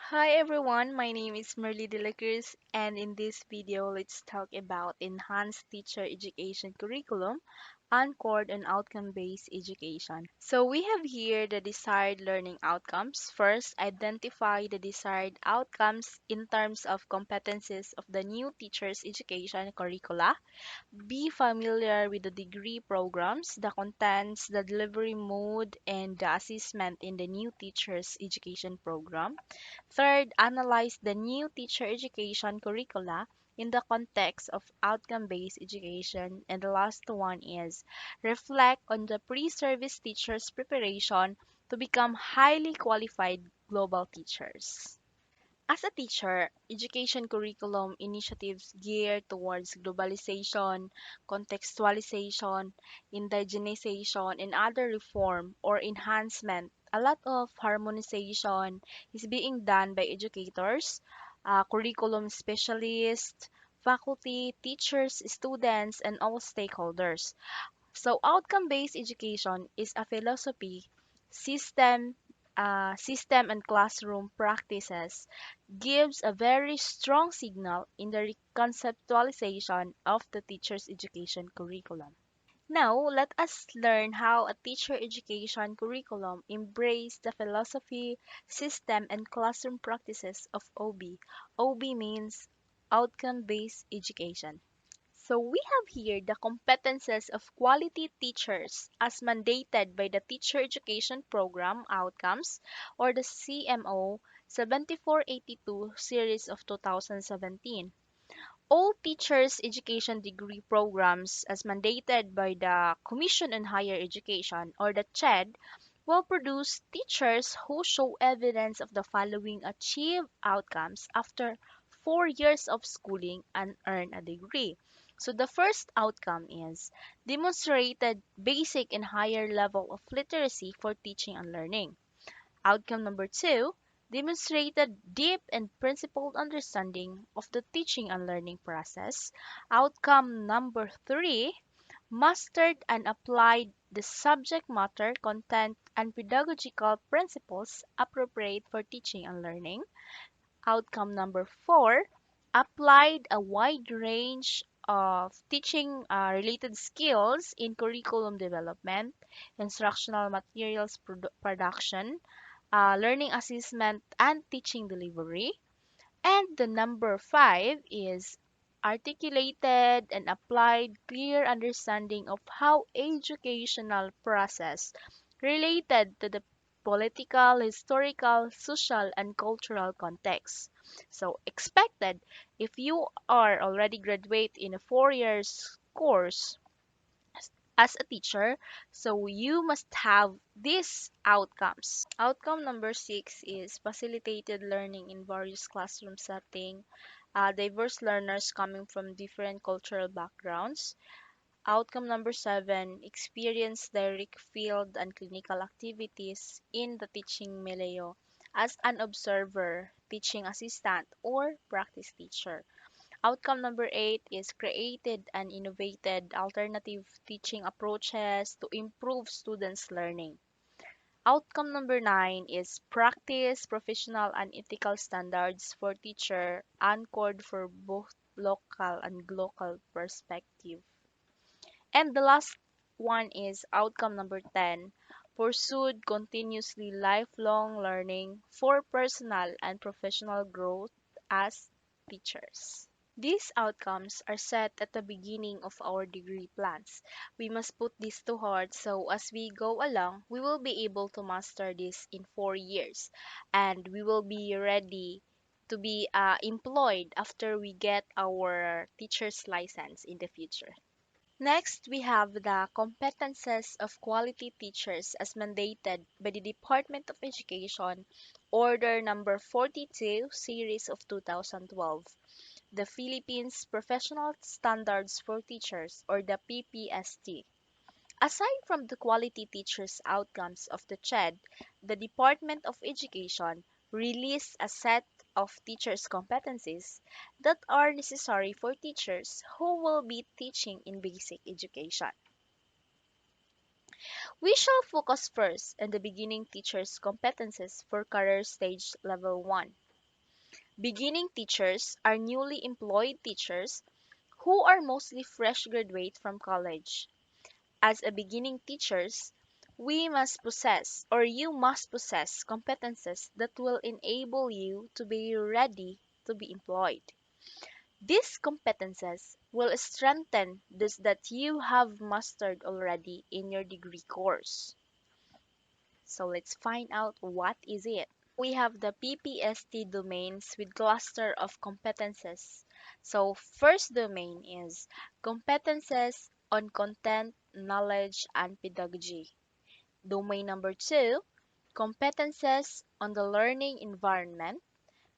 Hi everyone, my name is Merly De La Cruz, and in this video, let's talk about enhanced teacher education curriculum, anchored on outcome-based education. So we have here the desired learning outcomes. First, identify the desired outcomes in terms of competencies of the new teacher's education curricula. Be familiar with the degree programs, the contents, the delivery mode, and the assessment in the new teacher's education program. Third, analyze the new teacher education curricula in the context of outcome based education. And the last one is reflect on the pre service teachers' preparation to become highly qualified global teachers. As a teacher, education curriculum initiatives geared towards globalization, contextualization, indigenization, and other reform or enhancement. A lot of harmonization is being done by educators, curriculum specialists, faculty, teachers, students, and all stakeholders. So outcome-based education is a philosophy, system and classroom practices gives a very strong signal in the conceptualization of the teacher's education curriculum. Now, let us learn how a teacher education curriculum embrace the philosophy, system, and classroom practices of OB. OB means outcome-based education. So we have here the competences of quality teachers as mandated by the Teacher Education Program Outcomes or the CMO 7482 series of 2017. All teachers education degree programs as mandated by the Commission on Higher Education or the CHED will produce teachers who show evidence of the following achieved outcomes after 4 years of schooling and earn a degree. So the first outcome is demonstrated basic and higher level of literacy for teaching and learning. Outcome number two, demonstrated deep and principled understanding of the teaching and learning process. Outcome number three, mastered and applied the subject matter, content, and pedagogical principles appropriate for teaching and learning. Outcome number four, applied a wide range of teaching related skills in curriculum development, instructional materials production, learning assessment, and teaching delivery. And the number five is articulated and applied clear understanding of how educational process related to the political, historical, social, and cultural context. So expected if you are already graduate in a 4 years course as a teacher, so you must have these outcomes. Outcome number six is facilitated learning in various classroom setting, diverse learners coming from different cultural backgrounds. Outcome number seven, experience direct field and clinical activities in the teaching milieu as an observer, teaching assistant, or practice teacher. Outcome number eight is created and innovated alternative teaching approaches to improve students' learning. Outcome number nine is practice professional and ethical standards for teacher anchored for both local and global perspective. And the last one is outcome number 10, pursued continuously lifelong learning for personal and professional growth as teachers. These outcomes are set at the beginning of our degree plans. We must put this to heart so as we go along, we will be able to master this in 4 years and we will be ready to be employed after we get our teacher's license in the future. Next, we have the competences of quality teachers as mandated by the Department of Education, Order number 42, Series of 2012, the Philippines Professional Standards for Teachers, or the PPST. Aside from the quality teachers' outcomes of the CHED, the Department of Education released a set of teachers' competencies that are necessary for teachers who will be teaching in basic education. We shall focus first on the beginning teachers' competencies for career stage level 1. Beginning teachers are newly employed teachers who are mostly fresh graduates from college. As a beginning teachers, we must possess or you must possess competences that will enable you to be ready to be employed. These competences will strengthen this that you have mastered already in your degree course. So let's find out what is it. We have the PPST domains with cluster of competences. So first domain is competences on content, knowledge, and pedagogy. Domain number 2, competences on the learning environment,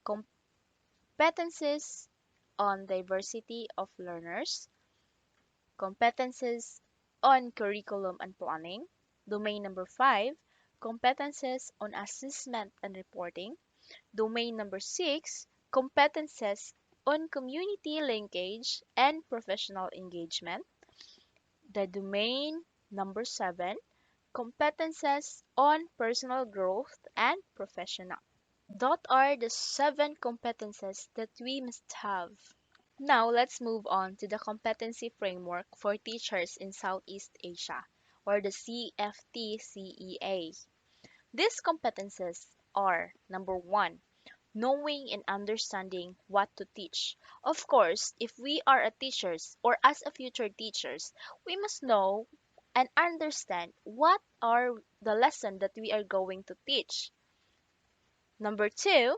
competences on diversity of learners, competences on curriculum and planning. Domain number 5, competences on assessment and reporting. Domain number 6, competences on community linkage and professional engagement. The domain number 7, competences on personal growth and professional. That are the 7 competences that we must have. Now let's move on to the competency framework for teachers in Southeast Asia, or the CFT-CEA. These competences are number 1, knowing and understanding what to teach. Of course, if we are a teachers or as a future teachers, we must know and understand what are the lesson that we are going to teach. Number 2,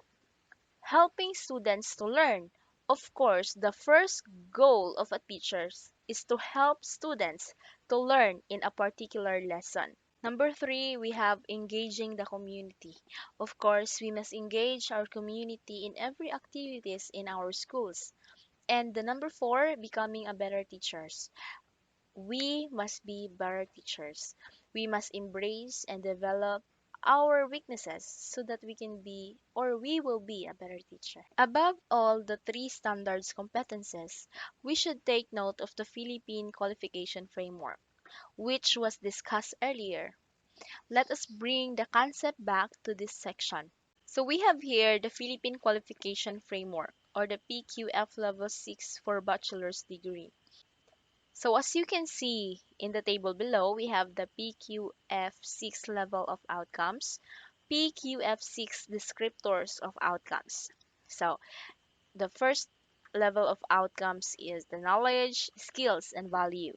helping students to learn. Of course, the first goal of a teacher is to help students to learn in a particular lesson. Number 3, we have engaging the community. Of course, we must engage our community in every activities in our schools. And the number 4, becoming a better teachers. We must be better teachers. We must embrace and develop our weaknesses so that we can be or we will be a better teacher. Above all the 3 standards competences, we should take note of the Philippine qualification framework, which was discussed earlier. Let us bring the concept back to this section. So we have here the Philippine Qualification Framework, or the PQF Level 6 for bachelor's degree. So as you can see in the table below, we have the PQF6 level of outcomes, PQF6 descriptors of outcomes. So the first level of outcomes is the knowledge, skills, and value.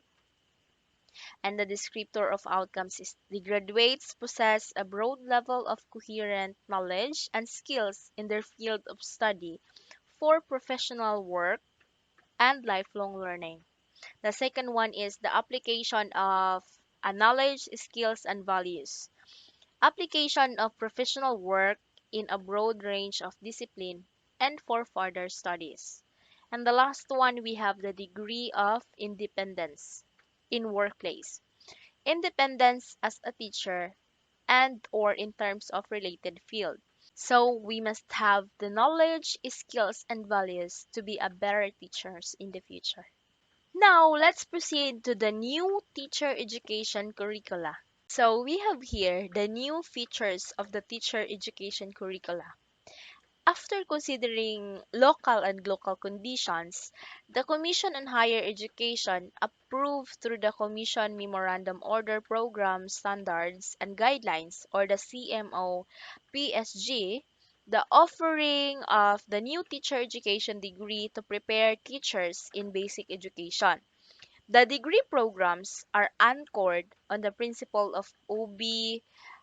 And the descriptor of outcomes is the graduates possess a broad level of coherent knowledge and skills in their field of study for professional work and lifelong learning. The second one is the application of a knowledge, skills, and values. Application of professional work in a broad range of discipline and for further studies. And the last one, we have the degree of independence in workplace. Independence as a teacher and or in terms of related field. So we must have the knowledge, skills, and values to be a better teachers in the future. Now, let's proceed to the new teacher education curricula. So, we have here the new features of the teacher education curricula. After considering local and global conditions, the Commission on Higher Education approved through the Commission Memorandum Order Program Standards and Guidelines, or the CMO PSG, the offering of the new teacher education degree to prepare teachers in basic education. The degree programs are anchored on the principle of OB,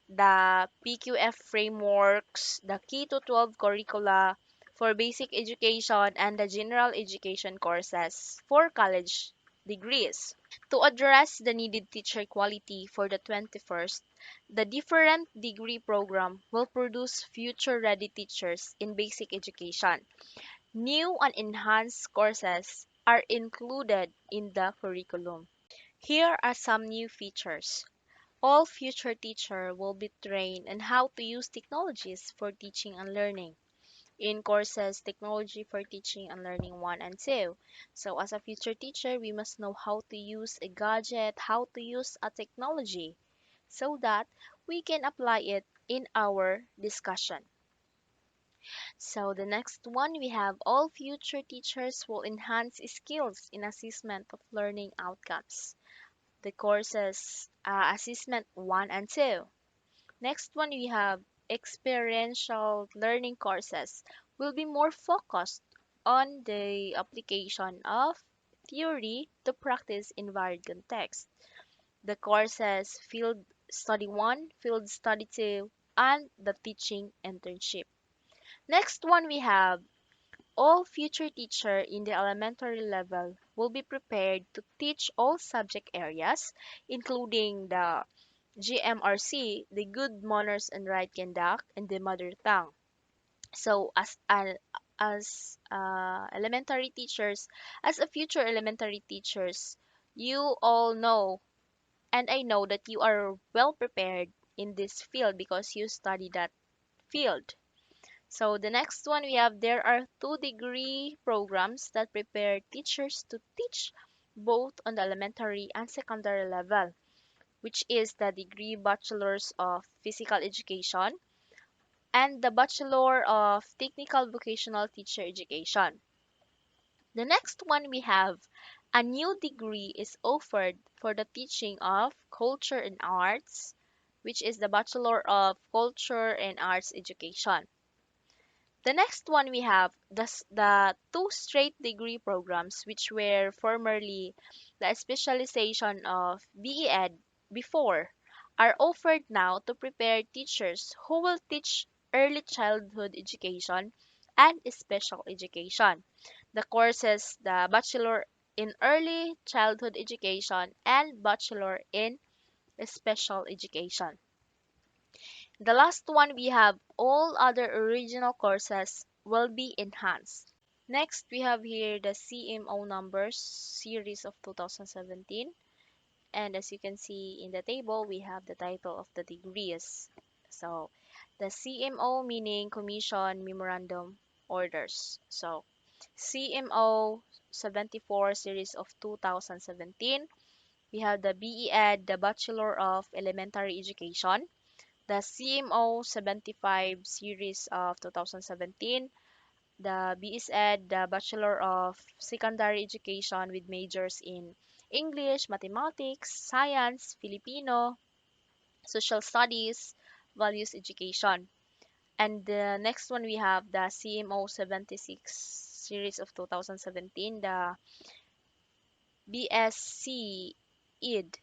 the PQF frameworks, the K-12 curricula for basic education, and the general education courses for college degrees. To address the needed teacher quality for the 21st, the different degree program will produce future-ready teachers in basic education. New and enhanced courses are included in the curriculum. Here are some new features. All future teacher will be trained on how to use technologies for teaching and learning. In courses, Technology for Teaching and Learning 1 and 2. So as a future teacher, we must know how to use a gadget, how to use a technology, so that we can apply it in our discussion. So the next one we have all future teachers will enhance skills in assessment of learning outcomes. The courses assessment 1 and 2. Next one we have experiential learning courses will be more focused on the application of theory to practice in varied contexts. The courses field study 1, field study 2, and the teaching internship. Next one we have all future teacher in the elementary level will be prepared to teach all subject areas, including the GMRC, the Good Manners and Right Conduct, and the Mother Tongue. So, elementary teachers, as a future elementary teachers, you all know, and I know that you are well prepared in this field because you study that field. So the next one we have there are 2 degree programs that prepare teachers to teach both on the elementary and secondary level, which is the degree Bachelors of Physical Education and the Bachelor of Technical Vocational Teacher Education. The next one we have a new degree is offered for the teaching of culture and arts, which is the Bachelor of Culture and Arts Education. The next one we have the 2 straight degree programs, which were formerly the specialization of BE Ed before, are offered now to prepare teachers who will teach early childhood education and special education. The courses, the Bachelor in Early Childhood Education and Bachelor in Special Education. The last one we have all other original courses will be enhanced. Next, we have here the CMO numbers series of 2017. And as you can see in the table, we have the title of the degrees. So the CMO meaning Commission Memorandum Orders. So CMO 74 series of 2017. We have the BE Ed, the Bachelor of Elementary Education, the CMO 75 series of 2017, the BSED, the Bachelor of Secondary Education with majors in English, Mathematics, Science, Filipino, Social Studies, Values Education. And the next one we have the CMO 76 series of 2017, the BSc ED,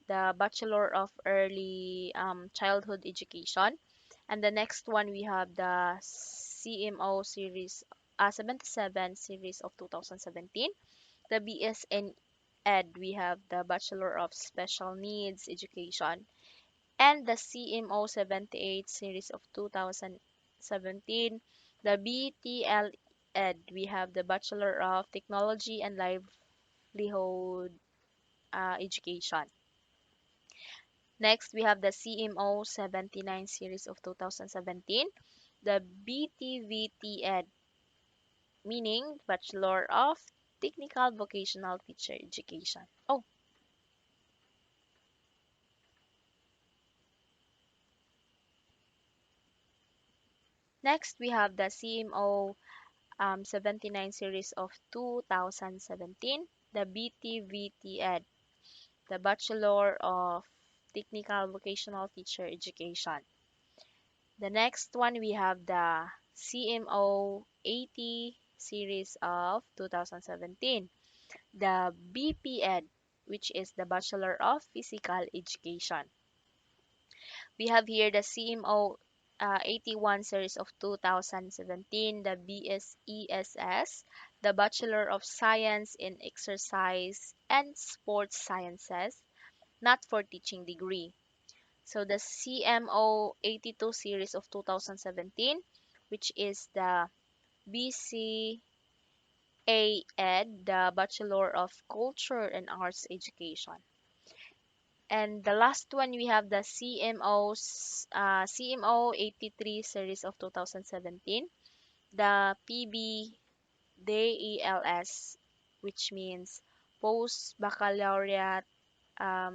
the Bachelor of Early Childhood Education. And the next one we have the CMO series 77 series of 2017. The BSN Ed, we have the Bachelor of Special Needs Education. And the CMO 78 series of 2017. The BTL Ed, we have the Bachelor of Technology and Livelihood Education. Next, we have the CMO 79 series of 2017, the BTVT Ed, meaning Bachelor of Technical Vocational Teacher Education. Oh, next we have the CMO 79 series of 2017, the BTVT Ed, the Bachelor of Technical Vocational Teacher Education. The next one we have the CMO 80 series of 2017, the BPEd, which is the Bachelor of Physical Education. We have here the CMO 81 series of 2017, the BSESS, the Bachelor of Science in Exercise and Sports Sciences, not for teaching degree. So the CMO 82 series of 2017, which is the BCA Ed, the Bachelor of Culture and Arts Education. And the last one we have the CMO 83 series of 2017, the PBDELS, which means Post Baccalaureate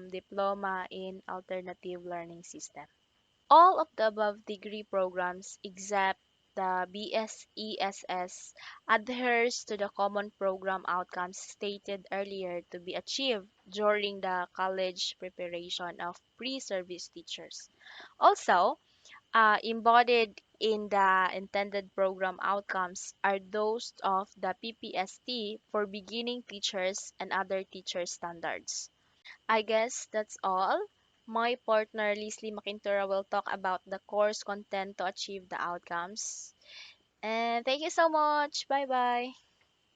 Diploma in Alternative Learning System. All of the above degree programs except the BSESS adheres to the common program outcomes stated earlier to be achieved during the college preparation of pre-service teachers. Also, embodied in the intended program outcomes are those of the PPST for beginning teachers and other teacher standards. I guess that's all. My partner Leslie Makintura will talk about the course content to achieve the outcomes. And thank you so much. Bye bye.